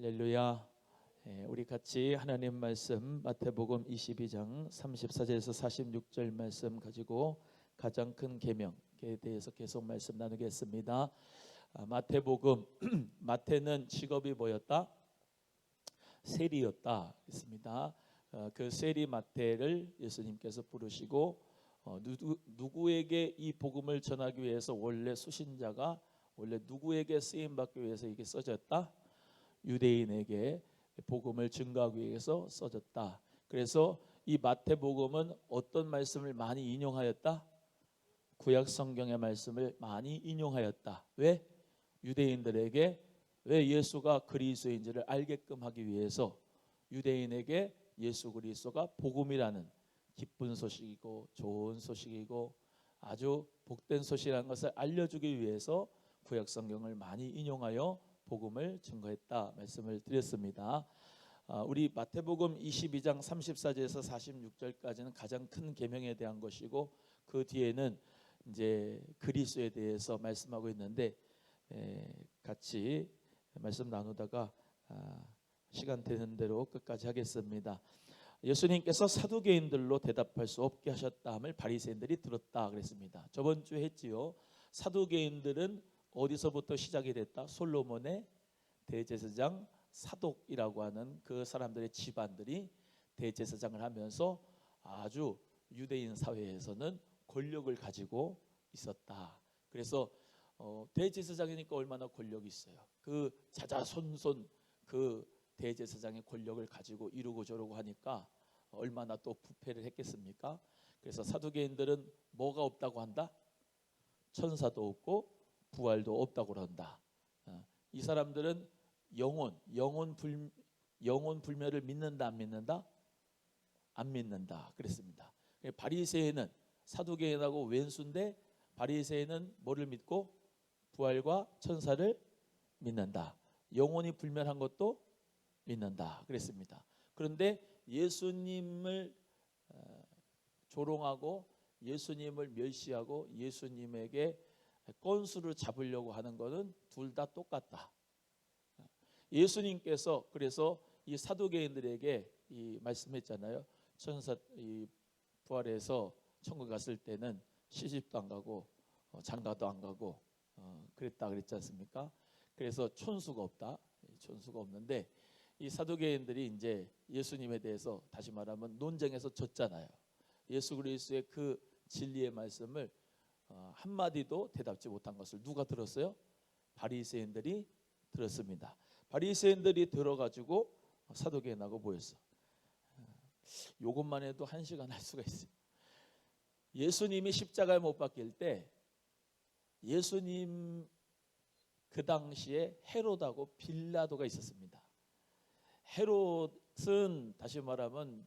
할렐루야. 우리 같이 하나님 말씀 마태복음 22장 34절에서 46절 말씀 가지고 가장 큰 계명에 대해서 계속 말씀 나누겠습니다. 마태복음 마태는 직업이 뭐였다? 세리였다 했습니다. 그 세리 마태를 예수님께서 부르시고 누구에게 이 복음을 전하기 위해서 원래 수신자가 원래 누구에게 쓰임 받기 위해서 이게 써졌다? 유대인에게 복음을 증거하기 위해서 써졌다. 그래서 이 마태복음은 어떤 말씀을 많이 인용하였다? 구약 성경의 말씀을 많이 인용하였다. 왜? 유대인들에게 왜 예수가 그리스도인지를 알게끔 하기 위해서 유대인에게 예수 그리스도가 복음이라는 기쁜 소식이고 좋은 소식이고 아주 복된 소식이라는 것을 알려주기 위해서 구약 성경을 많이 인용하여 복음을 증거했다 말씀을 드렸습니다. 우리 마태복음 22장 34절에서 46절까지는 가장 큰 계명에 대한 것이고 그 뒤에는 이제 그리스도에 대해서 말씀하고 있는데 같이 말씀 나누다가 시간 되는 대로 끝까지 하겠습니다. 예수님께서 사두개인들로 대답할 수 없게 하셨다함을 바리새인들이 들었다 그랬습니다. 저번 주에 했지요. 사두개인들은 어디서부터 시작이 됐다? 솔로몬의 대제사장 사독이라고 하는 그 사람들의 집안들이 대제사장을 하면서 아주 유대인 사회에서는 권력을 가지고 있었다. 그래서 대제사장이니까 얼마나 권력이 있어요. 그 자자손손 그 대제사장의 권력을 가지고 이루고 저루고 하니까 얼마나 또 부패를 했겠습니까? 그래서 사두개인들은 뭐가 없다고 한다? 천사도 없고 부활도 없다고 그런다. 이 사람들은 영혼 불멸을 믿는다 안 믿는다? 안 믿는다 그랬습니다. 바리새인은 사두개인하고 왼수인데 바리새인은 뭐를 믿고 부활과 천사를 믿는다. 영혼이 불멸한 것도 믿는다 그랬습니다. 그런데 예수님을 조롱하고 예수님을 멸시하고 예수님에게 건수를 잡으려고 하는 것은 둘 다 똑같다. 예수님께서 그래서 이 사두개인들에게 이 말씀했잖아요. 천사 이 부활해서 천국 갔을 때는 시집도 안 가고 장가도 안 가고 그랬다 그랬지 않습니까? 그래서 촌수가 없다. 촌수가 없는데 이 사두개인들이 이제 예수님에 대해서 다시 말하면 논쟁에서 졌잖아요. 예수 그리스도의 그 진리의 말씀을 한마디도 대답지 못한 것을 누가 들었어요? 바리새인들이 들었습니다. 바리새인들이 들어가지고 사두개인하고 모였어. 이것만 해도 1시간 할 수가 있어요. 예수님이 십자가에 못 박힐 때 예수님 그 당시에 헤롯하고 빌라도가 있었습니다. 헤롯은 다시 말하면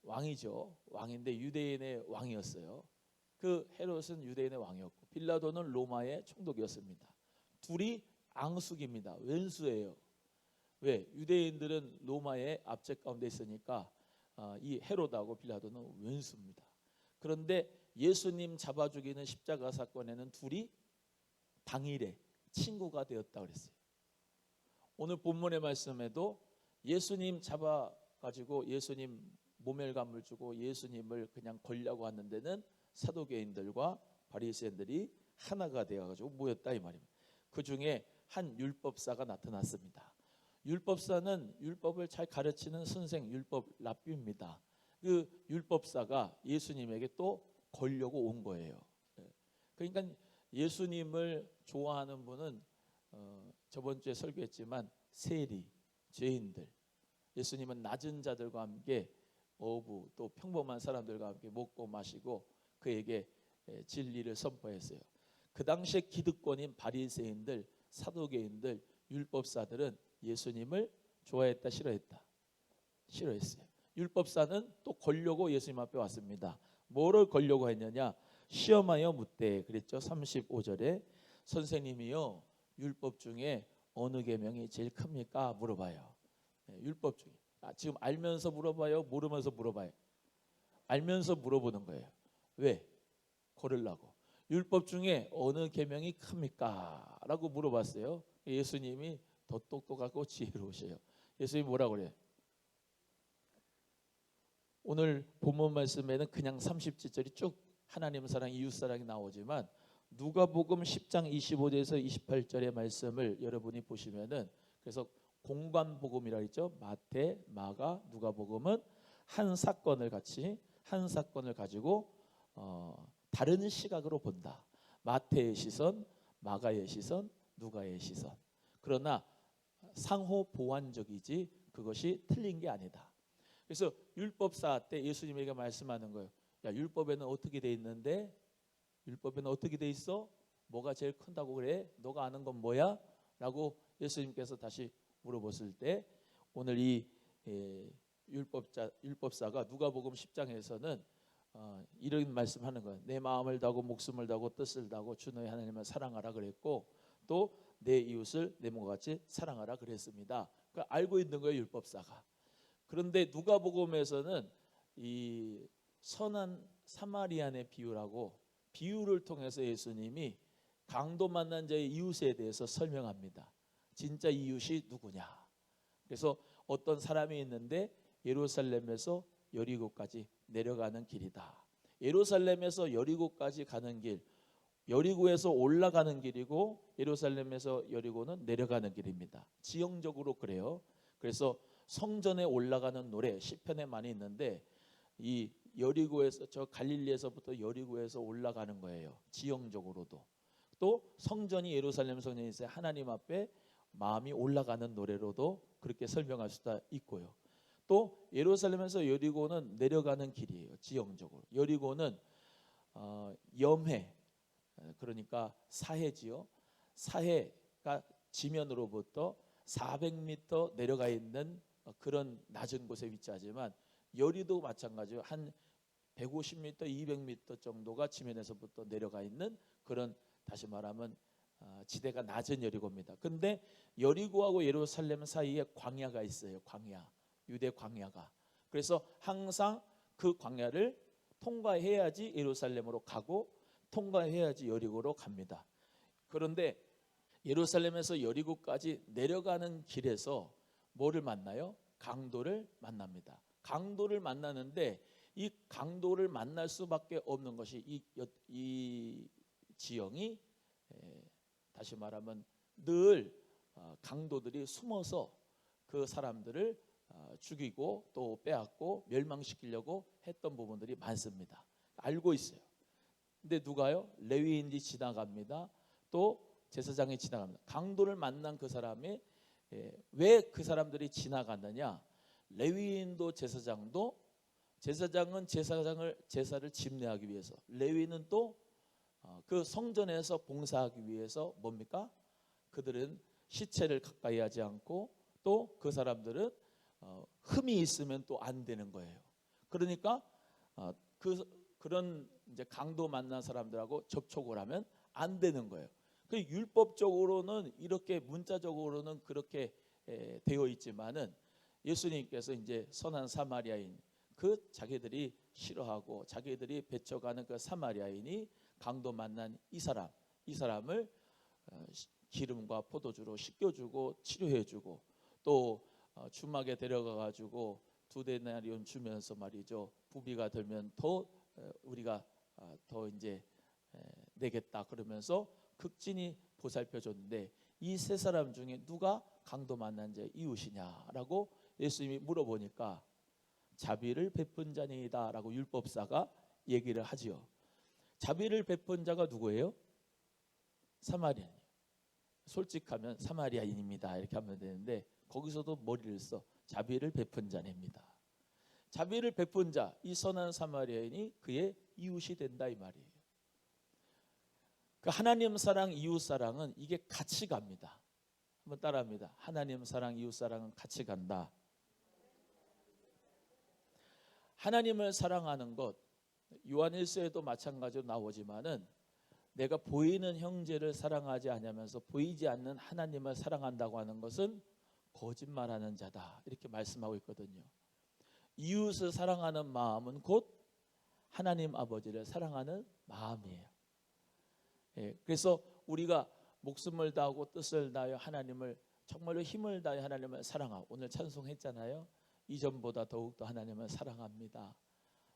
왕이죠. 왕인데 유대인의 왕이었어요. 그 헤롯은 유대인의 왕이었고 빌라도는 로마의 총독이었습니다. 둘이 앙숙입니다. 왼수예요. 왜? 유대인들은 로마의 압제 가운데 있으니까 이 헤롯하고 빌라도는 왼수입니다. 그런데 예수님 잡아 죽이는 십자가 사건에는 둘이 당일에 친구가 되었다 그랬어요. 오늘 본문의 말씀에도 예수님 잡아가지고 예수님 모멸감을 주고 예수님을 그냥 걸려고 하는 데는 사두개인들과 바리새인들이 하나가 되어가지고 모였다 이 말입니다. 그 중에 한 율법사가 나타났습니다. 율법사는 율법을 잘 가르치는 선생 율법 랍비입니다. 그 율법사가 예수님에게 또 걸려고 온 거예요. 그러니까 예수님을 좋아하는 분은 저번 주에 설교했지만 세리, 죄인들, 예수님은 낮은 자들과 함께 어부 또 평범한 사람들과 함께 먹고 마시고 그에게 진리를 선포했어요. 그 당시에 기득권인 바리새인들, 사두개인들, 율법사들은 예수님을 좋아했다 싫어했다? 싫어했어요. 율법사는 또 걸려고 예수님 앞에 왔습니다. 뭐를 걸려고 했느냐? 시험하여 묻되 그랬죠. 35절에 선생님이요 율법 중에 어느 계명이 제일 큽니까? 물어봐요. 율법 중에 지금 알면서 물어봐요? 모르면서 물어봐요? 알면서 물어보는 거예요. 왜? 걸으려고. 율법 중에 어느 계명이 큽니까? 라고 물어봤어요. 예수님이 더 똑똑하고 지혜로우셔요. 예수님이 뭐라고 그래요? 오늘 본문 말씀에는 그냥 30절이 쭉 하나님 사랑, 이웃 사랑이 나오지만 누가복음 10장 25절에서 28절의 말씀을 여러분이 보시면은, 그래서 공관복음이라 했죠. 마태, 마가, 누가복음은 한 사건을 가지고 다른 시각으로 본다. 마태의 시선, 마가의 시선, 누가의 시선. 그러나 상호 보완적이지 그것이 틀린 게 아니다. 그래서 율법사 때 예수님에게 말씀하는 거예요. 야, 율법에는 어떻게 돼 있는데? 율법에는 어떻게 돼 있어? 뭐가 제일 큰다고 그래? 너가 아는 건 뭐야? 라고 예수님께서 다시 물어봤을 때, 오늘 이 율법사가 누가복음 10장에서는 이런 말씀하는 거예요. 내 마음을 다하고 목숨을 다하고 뜻을 다하고 주 너의 하나님을 사랑하라 그랬고, 또 내 이웃을 내 몸과 같이 사랑하라 그랬습니다. 그러니까 알고 있는 거예요, 율법사가. 그런데 누가복음에서는 이 선한 사마리안의 비유를 통해서 예수님이 강도 만난 자의 이웃에 대해서 설명합니다. 진짜 이웃이 누구냐. 그래서 어떤 사람이 있는데 예루살렘에서 여리고까지 내려가는 길이다. 예루살렘에서 여리고까지 가는 길, 여리고에서 올라가는 길이고 예루살렘에서 여리고는 내려가는 길입니다. 지형적으로 그래요. 그래서 성전에 올라가는 노래 시편에 많이 있는데, 이 여리고에서, 저 갈릴리에서부터 여리고에서 올라가는 거예요. 지형적으로도. 또 성전이, 예루살렘 성전이 있어요. 하나님 앞에 마음이 올라가는 노래로도 그렇게 설명할 수가 있고요. 또 예루살렘에서 여리고는 내려가는 길이에요. 지형적으로. 여리고는 염해, 그러니까 사해지요. 사해가 지면으로부터 400m 내려가 있는 그런 낮은 곳에 위치하지만, 여리도 마찬가지로 한 150m, 200m 정도가 지면에서부터 내려가 있는 그런, 다시 말하면 지대가 낮은 여리고입니다. 근데 여리고하고 예루살렘 사이에 광야가 있어요. 광야, 유대 광야가. 그래서 항상 그 광야를 통과해야지 예루살렘으로 가고 통과해야지 여리고로 갑니다. 그런데 예루살렘에서 여리고까지 내려가는 길에서 뭐를 만나요? 강도를 만납니다. 강도를 만나는데, 이 강도를 만날 수밖에 없는 것이 이 지형이, 다시 말하면 늘 강도들이 숨어서 그 사람들을 죽이고 또 빼앗고 멸망시키려고 했던 부분들이 많습니다. 알고 있어요. 근데 누가요? 레위인이 지나갑니다. 또 제사장이 지나갑니다. 강도를 만난 그 사람이 왜 그 사람들이 지나갔느냐? 레위인도 제사장은 제사를 집례하기 위해서, 레위인은 또 그 성전에서 봉사하기 위해서 뭡니까? 그들은 시체를 가까이 하지 않고, 또 그 사람들은 흠이 있으면 또 안 되는 거예요. 그러니까 그런 이제 강도 만난 사람들하고 접촉을 하면 안 되는 거예요. 그 율법적으로는 이렇게, 문자적으로는 그렇게 되어 있지만은, 예수님께서 이제 선한 사마리아인, 그 자기들이 싫어하고 자기들이 배척하는 그 사마리아인이 강도 만난 이 사람을 기름과 포도주로 씻겨주고 치료해주고, 또 주막에 데려가 가지고 2데나리온 주면서 말이죠, 부비가 들면 더 우리가 더 이제 내겠다 그러면서 극진히 보살펴 줬는데, 이 세 사람 중에 누가 강도 만난 자의 이웃이냐라고 예수님이 물어보니까 자비를 베푼 자니이다라고 율법사가 얘기를 하지요. 자비를 베푼 자가 누구예요? 사마리아인. 솔직하면 사마리아인입니다 이렇게 하면 되는데, 거기서도 머리를 써. 자비를 베푼 자입니다. 자비를 베푼 자, 이 선한 사마리아인이 그의 이웃이 된다 이 말이에요. 그 하나님 사랑, 이웃 사랑은 이게 같이 갑니다. 한번 따라합니다. 하나님 사랑, 이웃 사랑은 같이 간다. 하나님을 사랑하는 것, 요한일서에도 마찬가지로 나오지만은, 내가 보이는 형제를 사랑하지 않으면서 보이지 않는 하나님을 사랑한다고 하는 것은 거짓말하는 자다 이렇게 말씀하고 있거든요. 이웃을 사랑하는 마음은 곧 하나님 아버지를 사랑하는 마음이에요. 그래서 우리가 목숨을 다하고 뜻을 다하여 하나님을 정말로 힘을 다해 하나님을 사랑하고, 오늘 찬송했잖아요. 이전보다 더욱더 하나님을 사랑합니다.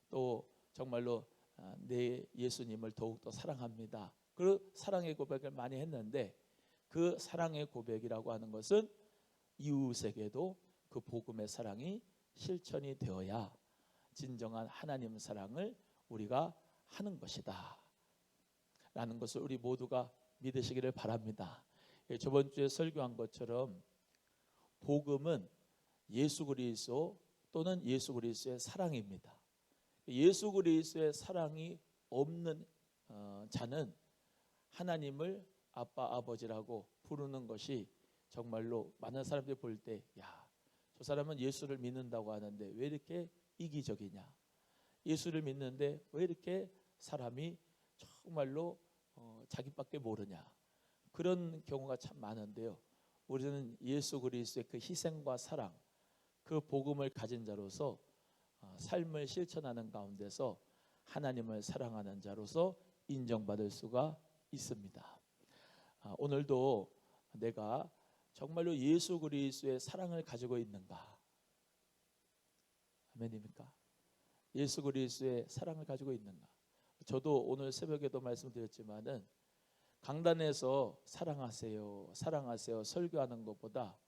또 정말로 내 예수님을 더욱더 사랑합니다. 그 사랑의 고백을 많이 했는데, 그 사랑의 고백이라고 하는 것은 이웃에게도 그 복음의 사랑이 실천이 되어야 진정한 하나님 사랑을 우리가 하는 것이다 라는 것을 우리 모두가 믿으시기를 바랍니다. 저번 주에 설교한 것처럼 복음은 예수 그리스도 또는 예수 그리스도의 사랑입니다. 예수 그리스도의 사랑이 없는 자는 하나님을 아빠 아버지라고 부르는 것이 정말로 많은 사람들이 볼 때, 야, 저 사람은 예수를 믿는다고 하는데 왜 이렇게 이기적이냐, 예수를 믿는데 왜 이렇게 사람이 정말로 자기밖에 모르냐, 그런 경우가 참 많은데요. 우리는 예수 그리스도의 그 희생과 사랑, 그 복음을 가진 자로서 삶을 실천하는 가운데서 하나님을 사랑하는 자로서 인정받을 수가 있습니다. 오늘도 내가 정말로 예수 그리스도의 사랑을 가지고 있는가? 아멘입니까? 예수 그리스도의 사랑을 가지고 있는가? 저도 오늘 새벽에도 말씀드렸지만은 강단에서 사랑하세요, 사랑하세요 설교하는 것보다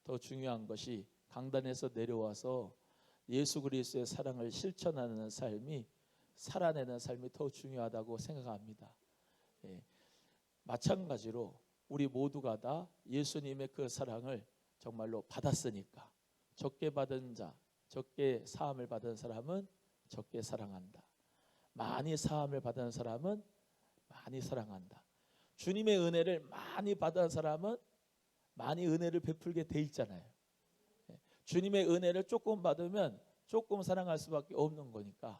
더 중요한 것이 강단에서 내려와서 예수 그리스도의 사랑을 실천하는 삶이, 살아내는 삶이 더 중요하다고 생각합니다. 마찬가지로 우리 모두가 다 예수님의 그 사랑을 정말로 받았으니까, 적게 받은 자, 적게 사함을 받은 사람은 적게 사랑한다. 많이 사함을 받은 사람은 많이 사랑한다. 주님의 은혜를 많이 받은 사람은 많이 은혜를 베풀게 돼 있잖아요. 주님의 은혜를 조금 받으면 조금 사랑할 수밖에 없는 거니까,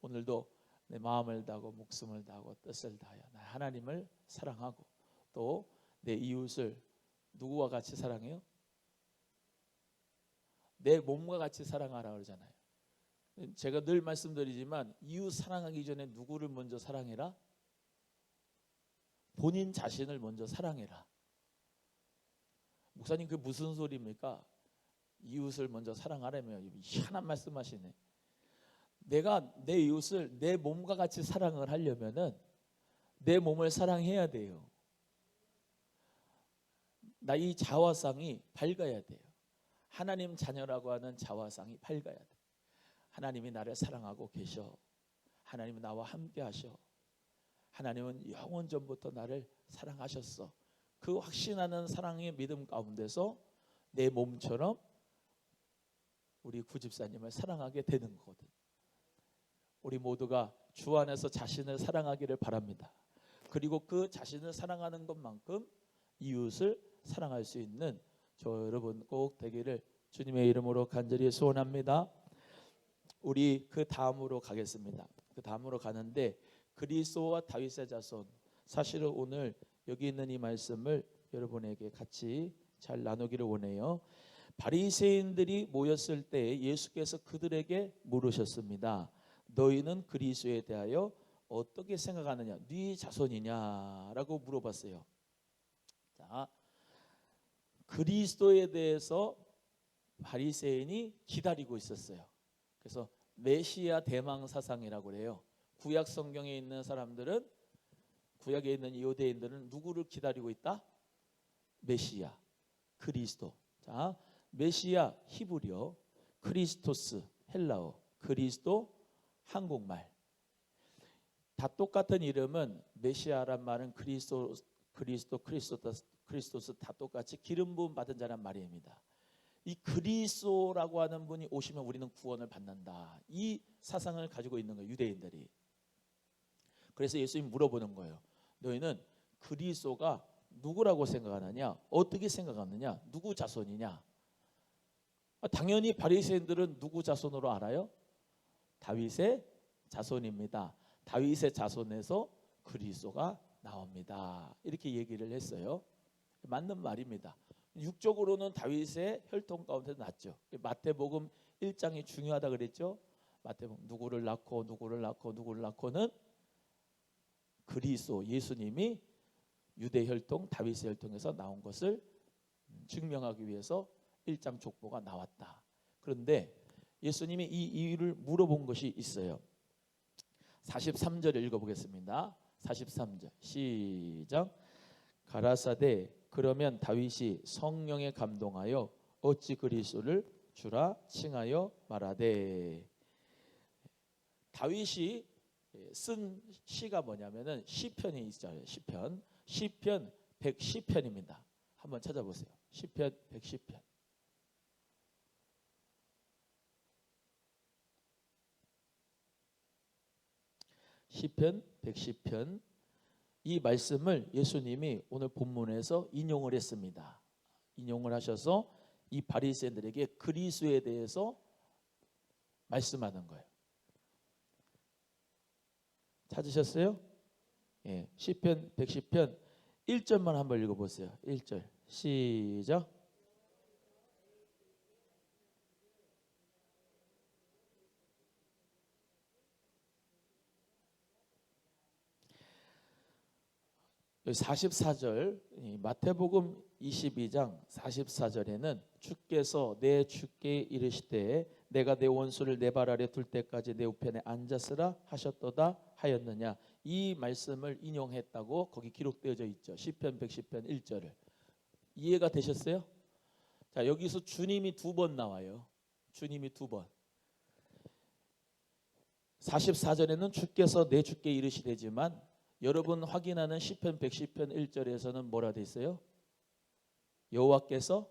오늘도 내 마음을 다하고 목숨을 다하고 뜻을 다하여 나 하나님을 사랑하고, 또 내 이웃을 누구와 같이 사랑해요? 내 몸과 같이 사랑하라 그러잖아요. 제가 늘 말씀드리지만 이웃 사랑하기 전에 누구를 먼저 사랑해라? 본인 자신을 먼저 사랑해라. 목사님 그게 무슨 소리입니까? 이웃을 먼저 사랑하라며 희한한 말씀하시네. 내가 내 이웃을 내 몸과 같이 사랑을 하려면은 내 몸을 사랑해야 돼요. 나 이 자화상이 밝아야 돼요. 하나님 자녀라고 하는 자화상이 밝아야 돼. 하나님이 나를 사랑하고 계셔. 하나님은 나와 함께 하셔. 하나님은 영원 전부터 나를 사랑하셨어. 그 확신하는 사랑의 믿음 가운데서 내 몸처럼 우리 구집사님을 사랑하게 되는 거거든. 우리 모두가 주 안에서 자신을 사랑하기를 바랍니다. 그리고 그 자신을 사랑하는 것만큼 이웃을 사랑할 수 있는 저 여러분 꼭 되기를 주님의 이름으로 간절히 소원합니다. 우리 그 다음으로 가겠습니다. 그 다음으로 가는데, 그리스도와 다윗의 자손, 사실은 오늘 여기 있는 이 말씀을 여러분에게 같이 잘 나누기를 원해요. 바리새인들이 모였을 때 예수께서 그들에게 물으셨습니다. 너희는 그리스도에 대하여 어떻게 생각하느냐? 네 자손이냐라고 물어봤어요. 자, 그리스도에 대해서 바리새인이 기다리고 있었어요. 그래서 메시아 대망 사상이라고 그래요. 구약 성경에 있는 사람들은, 구약에 있는 유대인들은 누구를 기다리고 있다? 메시아, 그리스도. 자, 메시아 히브리어, 크리스토스 헬라어, 그리스도 한국말. 다 똑같은 이름은, 메시아란 말은 크리스토스 다 똑같이 기름 부음 받은 자란 말입니다. 이 그리스도라고 하는 분이 오시면 우리는 구원을 받는다. 이 사상을 가지고 있는 거예요, 유대인들이. 그래서 예수님이 물어보는 거예요. 너희는 그리스도가 누구라고 생각하느냐? 어떻게 생각하느냐? 누구 자손이냐? 당연히 바리새인들은 누구 자손으로 알아요? 다윗의 자손입니다. 다윗의 자손에서 그리스도가 나옵니다. 이렇게 얘기를 했어요. 맞는 말입니다. 육적으로는 다윗의 혈통 가운데 났죠. 마태복음 1장이 중요하다 그랬죠. 마태복음 누구를 낳고는 그리스도 예수님이 유대 혈통 다윗의 혈통에서 나온 것을 증명하기 위해서 1장 족보가 나왔다. 그런데 예수님이 이 이유를 물어본 것이 있어요. 43절 읽어보겠습니다. 43절 시작. 가라사대 그러면 다윗이 성령에 감동하여 어찌 그리스도를 주라 칭하여 말하되. 다윗이 쓴 시가 뭐냐면은 시편이 있잖아요. 시편 110편입니다. 한번 찾아보세요. 시편 110편. 시편 110편. 이 말씀을 예수님이 오늘 본문에서 인용을 했습니다. 인용을 하셔서 이 바리새인들에게 그리스도에 대해서 말씀하는 거예요. 찾으셨어요? 예, 시편 110편 1절만 한번 읽어보세요. 1절 시작. 여기 44절 마태복음 22장 44절에는 주께서 내 주께 이르시되 내가 내 원수를 내 발 아래 둘 때까지 내 우편에 앉았으라 하셨도다 하였느냐. 이 말씀을 인용했다고 거기 기록되어져 있죠. 시편 110편 1절을. 이해가 되셨어요? 자, 여기서 주님이 두 번 나와요. 주님이 두 번. 44절에는 주께서 내 주께 이르시되지만 여러분 확인하는 시편 110편 1절에서는 뭐라 돼 있어요? 여호와께서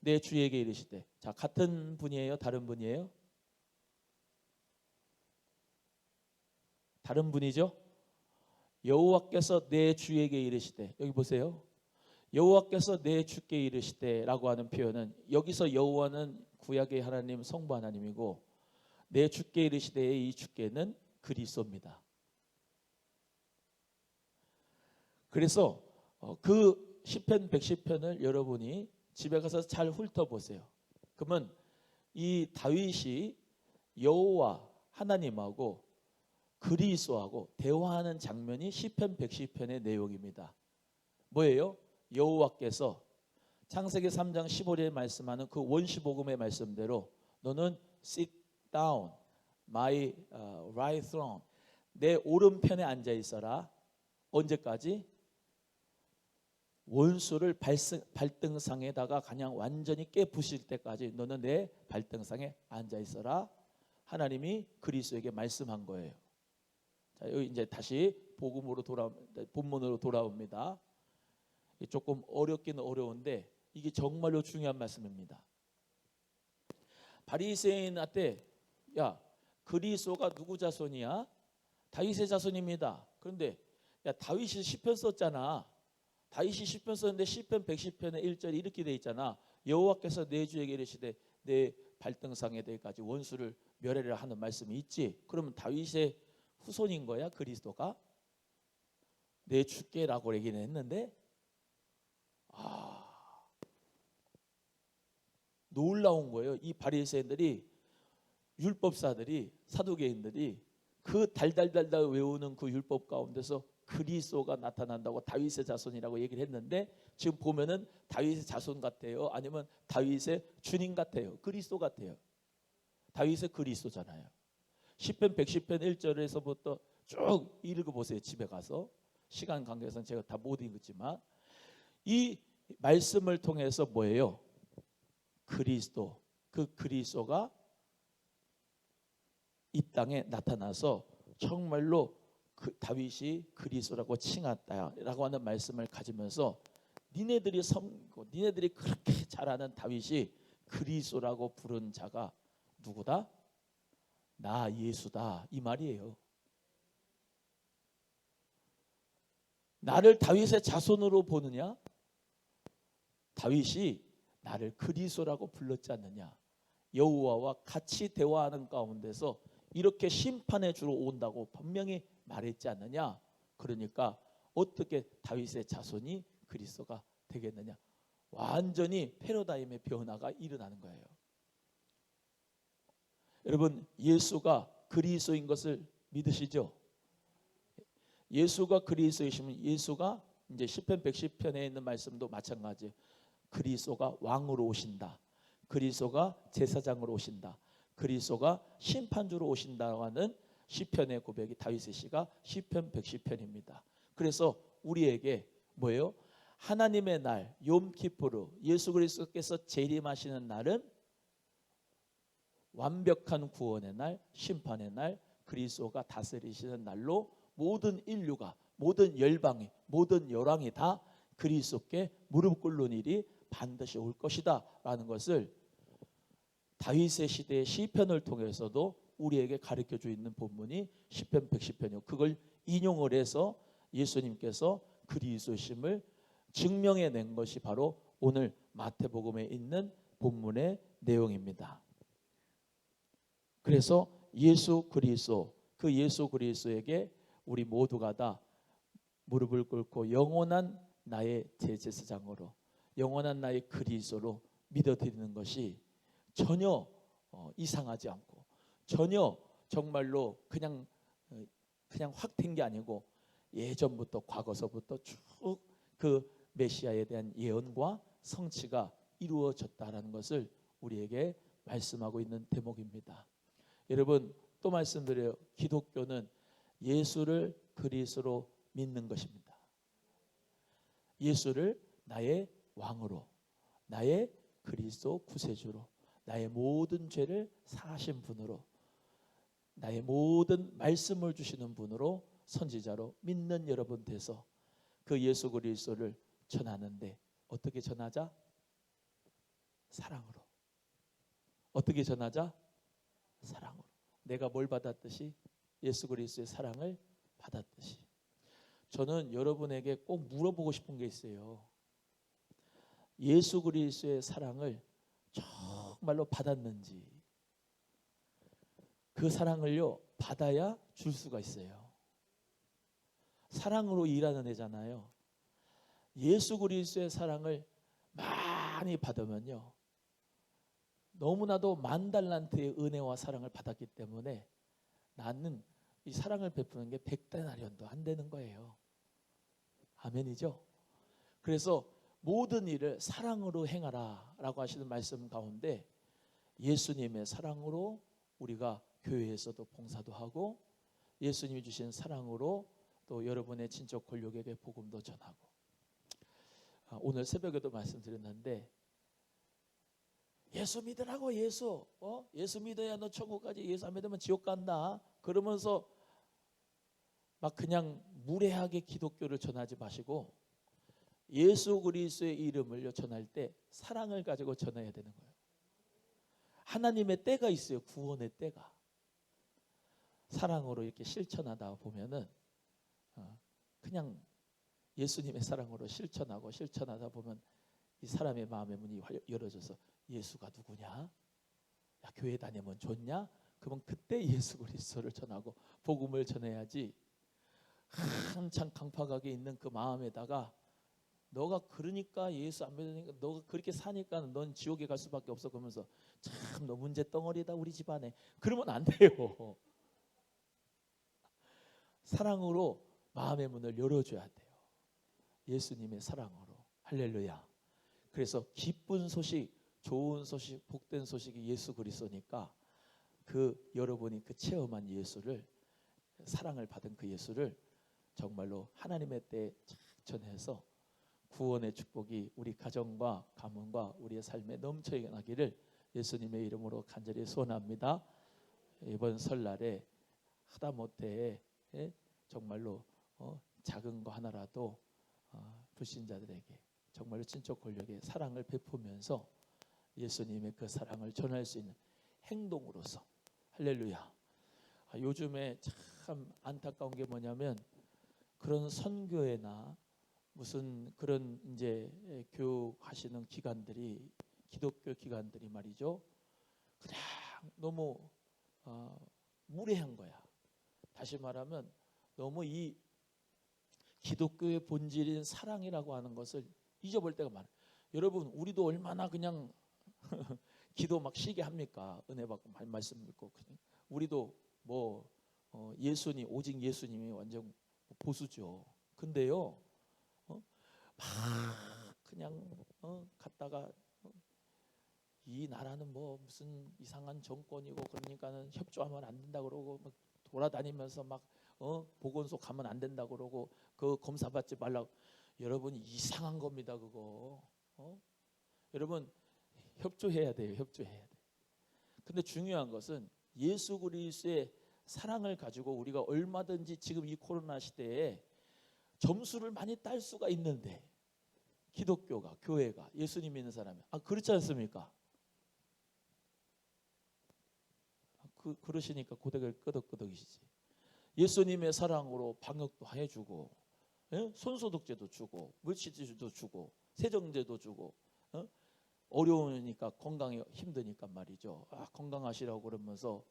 내 주에게 이르시되. 자, 같은 분이에요? 다른 분이에요? 다른 분이죠? 여호와께서 내 주에게 이르시되. 여기 보세요. 여호와께서 내 주께 이르시되 라고 하는 표현은 여기서 여호와는 구약의 하나님 성부 하나님이고 내 주께 이르시되의 이 주께는 그리스도입니다. 그래서 그 시편 110편을 여러분이 집에 가서 잘 훑어보세요. 그러면 이 다윗이 여호와 하나님하고 그리스도하고 대화하는 장면이 시편 110편의 내용입니다. 뭐예요? 여호와께서 창세기 3장 15절에 말씀하는 그 원시복음의 말씀대로 너는 sit down my right throne, 내 오른편에 앉아 있어라. 언제까지? 원수를 발등상에다가 그냥 완전히 깨부실 때까지 너는 내 발등상에 앉아 있어라. 하나님이 그리스도에게 말씀한 거예요. 자, 여기 이제 다시 본문으로 돌아옵니다. 조금 어렵긴 어려운데 이게 정말로 중요한 말씀입니다. 바리새인한테 야, 그리스도가 누구 자손이야? 다윗의 자손입니다. 그런데 야, 다윗이 시편 썼잖아. 다윗이 시편 썼는데 시편 110편의 1절이 이렇게 돼 있잖아. 여호와께서 내 주에게 이르시되 내 발등상에 대까지 원수를 멸하리라 하는 말씀이 있지. 그러면 다윗의 후손인 거야 그리스도가? 내 주께라고 얘기는 했는데 놀라운 거예요. 이 바리새인들이, 율법사들이, 사두개인들이 그 달달달달 외우는 그 율법 가운데서 그리스도가 나타난다고 다윗의 자손이라고 얘기를 했는데 지금 보면은 다윗의 자손 같아요? 아니면 다윗의 주님 같아요? 그리스도 같아요? 다윗의 그리스도잖아요. 시편 110편 1절에서부터 쭉 읽어보세요. 집에 가서. 시간 관계에서는 제가 다 못 읽었지만 이 말씀을 통해서 뭐예요? 그리스도, 그 그리스도가 이 땅에 나타나서 정말로 그 다윗이 그리스도라고 칭했다라고 하는 말씀을 가지면서 니네들이 섬기고 니네들이 그렇게 잘하는 다윗이 그리스도라고 부른 자가 누구다? 나 예수다, 이 말이에요. 나를 다윗의 자손으로 보느냐? 다윗이 나를 그리스도라고 불렀지 않느냐? 여호와와 같이 대화하는 가운데서 이렇게 심판의 주로 온다고 분명히 말했지 않느냐? 그러니까 어떻게 다윗의 자손이 그리스도가 되겠느냐? 완전히 패러다임의 변화가 일어나는 거예요. 여러분, 예수가 그리스도인 것을 믿으시죠? 예수가 그리스도이시면 예수가 이제 시편 110편에 있는 말씀도 마찬가지예요. 그리스도가 왕으로 오신다. 그리스도가 제사장으로 오신다. 그리스도가 심판주로 오신다고 하는 시편의 고백이 다윗의 시가 시편 110편입니다. 그래서 우리에게 뭐예요? 하나님의 날 욤키푸르 예수 그리스도께서 재림하시는 날은 완벽한 구원의 날, 심판의 날, 그리스도가 다스리시는 날로 모든 인류가, 모든 열방이, 모든 열왕이 다 그리스도께 무릎 꿇는 일이 반드시 올 것이다 라는 것을 다윗의 시대의 시편을 통해서도 우리에게 가르쳐주고 있는 본문이 시편 110편이요. 그걸 인용을 해서 예수님께서 그리스도심을 증명해낸 것이 바로 오늘 마태복음에 있는 본문의 내용입니다. 그래서 예수 그리스도, 그 예수 그리스도에게 우리 모두가 다 무릎을 꿇고 영원한 나의 대제사장으로, 영원한 나의 그리스도로 믿어드리는 것이 전혀 이상하지 않고, 전혀 정말로 그냥 확 된 게 아니고 예전부터, 과거서부터 쭉 그 메시아에 대한 예언과 성취가 이루어졌다라는 것을 우리에게 말씀하고 있는 대목입니다. 여러분, 또 말씀드려요. 기독교는 예수를 그리스도로 믿는 것입니다. 예수를 나의 왕으로, 나의 그리스도 구세주로, 나의 모든 죄를 사하신 분으로, 나의 모든 말씀을 주시는 분으로, 선지자로 믿는 여러분 돼서 그 예수 그리스도를 전하는데 어떻게 전하자? 사랑으로. 어떻게 전하자? 사랑으로. 내가 뭘 받았듯이 예수 그리스도의 사랑을 받았듯이. 저는 여러분에게 꼭 물어보고 싶은 게 있어요. 예수 그리스도의 사랑을 정말로 받았는지. 그 사랑을요 받아야 줄 수가 있어요. 사랑으로 일하는 애잖아요. 예수 그리스도의 사랑을 많이 받으면요 너무나도 만 달란트의 은혜와 사랑을 받았기 때문에 나는 이 사랑을 베푸는 게 100데나리온도 안 되는 거예요. 아멘이죠? 그래서 모든 일을 사랑으로 행하라 라고 하시는 말씀 가운데 예수님의 사랑으로 우리가 교회에서도 봉사도 하고, 예수님이 주신 사랑으로 또 여러분의 친척 권력에게 복음도 전하고. 오늘 새벽에도 말씀드렸는데 예수 믿으라고, 예수 예수 믿어야 너 천국 가지, 예수 안 믿으면 지옥 간다 그러면서 막 그냥 무례하게 기독교를 전하지 마시고 예수 그리스도의 이름을 전할 때 사랑을 가지고 전해야 되는 거예요. 하나님의 때가 있어요. 구원의 때가. 사랑으로 이렇게 실천하다 보면은 그냥 예수님의 사랑으로 실천하다 보면 이 사람의 마음의 문이 열어져서 예수가 누구냐? 야, 교회 다니면 좋냐? 그러면 그때 예수 그리스도를 전하고 복음을 전해야지. 한창 강팍하게 있는 그 마음에다가 너가 그러니까 예수 안 믿으니까 너가 그렇게 사니까 넌 지옥에 갈 수밖에 없어 그러면서 참 너 문제 덩어리다 우리 집안에, 그러면 안 돼요. 사랑으로 마음의 문을 열어줘야 돼요. 예수님의 사랑으로. 할렐루야. 그래서 기쁜 소식, 좋은 소식, 복된 소식이 예수 그리스도니까 그 여러분이 그 체험한 예수를, 사랑을 받은 그 예수를 정말로 하나님의 때에 전해서 구원의 축복이 우리 가정과 가문과 우리의 삶에 넘쳐 나기를 예수님의 이름으로 간절히 소원합니다. 이번 설날에 하다못해 정말로 작은 거 하나라도 불신자들에게 정말로 친척 권력의 사랑을 베푸면서 예수님의 그 사랑을 전할 수 있는 행동으로서. 할렐루야. 요즘에 참 안타까운 게 뭐냐면 그런 선교회나 무슨 그런 이제 교육하시는 기관들이, 기독교 기관들이 말이죠, 그냥 너무 무례한 거야. 다시 말하면 너무 이 기독교의 본질인 사랑이라고 하는 것을 잊어볼 때가 많아요. 여러분, 우리도 얼마나 그냥 기도 막 쉬게 합니까? 은혜 받고 말씀 듣고. 우리도 뭐 예수님, 오직 예수님이 완전 보수죠. 근데요, 그냥 갔다가 이 나라는 뭐 무슨 이상한 정권이고 그러니까는 협조하면 안 된다 그러고 막 돌아다니면서 막 보건소 가면 안 된다 그러고 그 검사 받지 말라고. 여러분 이상한 겁니다 그거. 여러분 협조해야 돼요. 협조해야 돼. 근데 중요한 것은 예수 그리스도의 사랑을 가지고 우리가 얼마든지 지금 이 코로나 시대에 점수를 많이 딸 수가 있는데, 기독교가, 교회가, 예수님 믿는 사람이 그렇지 않습니까? 그러시니까 고개를 끄덕끄덕이시지. 예수님의 사랑으로 방역도 해주고, 손소독제도 주고, 물시제도 주고, 세정제도 주고, 어려우니까 건강이 힘드니까 말이죠. 건강하시라고 그러면서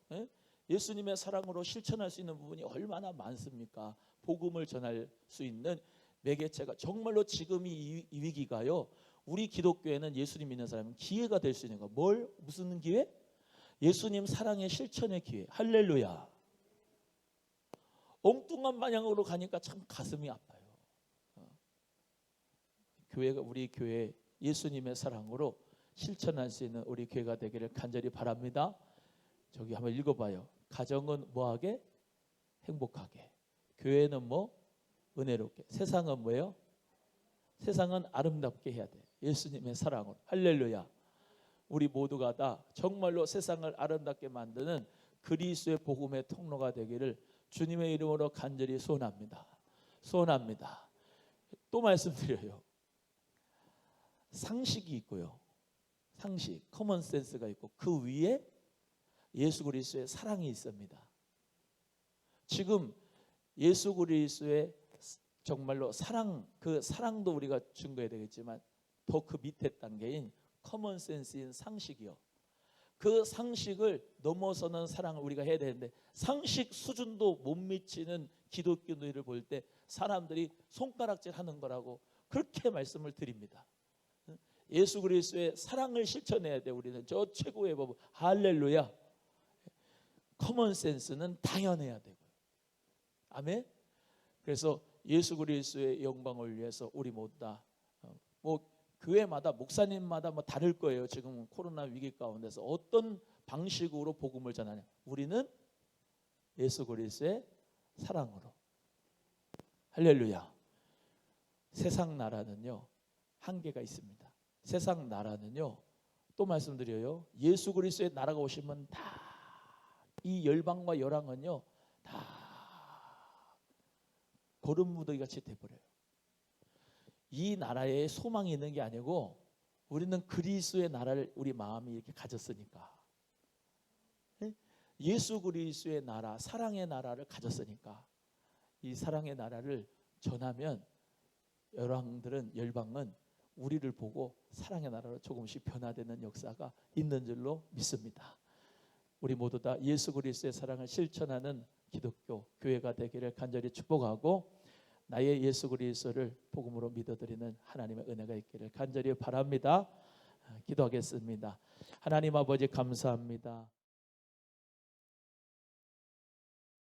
예수님의 사랑으로 실천할 수 있는 부분이 얼마나 많습니까? 복음을 전할 수 있는 매개체가 정말로 지금 이 위기가요. 우리 기독교에는 예수님 믿는 사람은 기회가 될 수 있는 거. 무슨 기회? 예수님 사랑의 실천의 기회. 할렐루야. 엉뚱한 방향으로 가니까 참 가슴이 아파요. 교회가, 우리 교회 예수님의 사랑으로 실천할 수 있는 우리 교회가 되기를 간절히 바랍니다. 저기 한번 읽어봐요. 가정은 뭐하게? 행복하게. 교회는 뭐? 은혜롭게. 세상은 뭐예요? 세상은 아름답게 해야 돼. 예수님의 사랑으로. 할렐루야. 우리 모두가 다 정말로 세상을 아름답게 만드는 그리스도의 복음의 통로가 되기를 주님의 이름으로 간절히 소원합니다. 소원합니다. 또 말씀드려요. 상식이 있고요. 상식, 커먼 센스가 있고 그 위에 예수 그리스도의 사랑이 있습니다. 지금 예수 그리스도의 정말로 사랑, 그 사랑도 우리가 증거해야 되겠지만 더 그 밑에 단계인 커먼 센스인 상식이요. 그 상식을 넘어서는 사랑을 우리가 해야 되는데, 상식 수준도 못 미치는 기독교인들을 볼 때 사람들이 손가락질 하는 거라고 그렇게 말씀을 드립니다. 예수 그리스도의 사랑을 실천해야 돼. 우리는 저 최고의 법. 할렐루야. 커먼 센스는 당연해야 되고요. 아멘. 그래서 예수 그리스도의 영광을 위해서 우리 모두 다 교회마다 목사님마다 다를 거예요. 지금 코로나 위기 가운데서 어떤 방식으로 복음을 전하냐. 우리는 예수 그리스도의 사랑으로. 할렐루야. 세상 나라는요 한계가 있습니다. 세상 나라는요, 또 말씀드려요, 예수 그리스도의 나라가 오시면 다 이 열방과 열왕은요 다 거름무더기 같이 돼버려요. 이 나라에 소망이 있는 게 아니고 우리는 그리스도의 나라를 우리 마음이 이렇게 가졌으니까, 예수 그리스도의 나라, 사랑의 나라를 가졌으니까 이 사랑의 나라를 전하면 열방은 우리를 보고 사랑의 나라로 조금씩 변화되는 역사가 있는 줄로 믿습니다. 우리 모두 다 예수 그리스도의 사랑을 실천하는 기독교 교회가 되기를 간절히 축복하고, 나의 예수 그리스도를 복음으로 믿어드리는 하나님의 은혜가 있기를 간절히 바랍니다. 기도하겠습니다. 하나님 아버지 감사합니다.